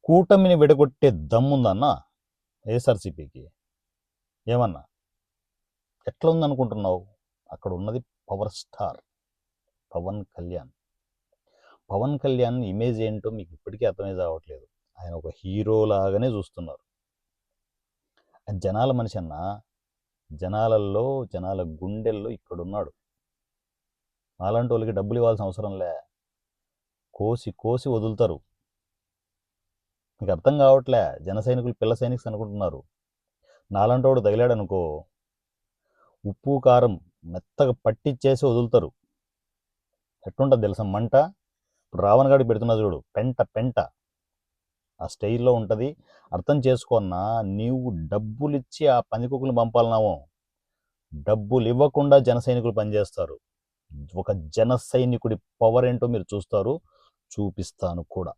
కూటమిని విడగొట్టే దమ్ముందన్న వైఎస్ఆర్సీపీకి? ఏమన్నా ఎట్లా ఉందనుకుంటున్నావు? అక్కడ ఉన్నది power star Pawan Kalyan. Pawan Kalyan image ఏంటో మీకు ఇప్పటికీ అర్థమే కావట్లేదు. ఆయన ఒక హీరో లాగానే చూస్తున్నారు. జనాల మనిషి అన్న, జనాలలో, జనాల గుండెల్లో ఇక్కడున్నాడు. అలాంటి వాళ్ళకి డబ్బులు ఇవ్వాల్సిన అవసరం లే, కోసి కోసి వదులుతారు. మీకు అర్థం కావట్లే, జన సైనికులు పిల్ల సైనిక్స్ అనుకుంటున్నారు. నాలాంటి వాడు తగిలాడు అనుకో, ఉప్పు కారం మెత్తగా పట్టిచ్చేసి వదులుతారు. ఎట్లుంటుంది తెలుసా మంట? ఇప్పుడు రావణ్ గాడికి పెడుతున్నా చూడు, పెంట పెంట, ఆ స్టైల్లో ఉంటుంది. అర్థం చేసుకున్నా, నీవు డబ్బులిచ్చి ఆ పందికొక్కులు పంపాలన్నావు, డబ్బులు ఇవ్వకుండా జన సైనికులు పనిచేస్తారు. ఒక జన సైనికుడి పవర్ ఏంటో మీరు చూస్తారు, చూపిస్తాను కూడా.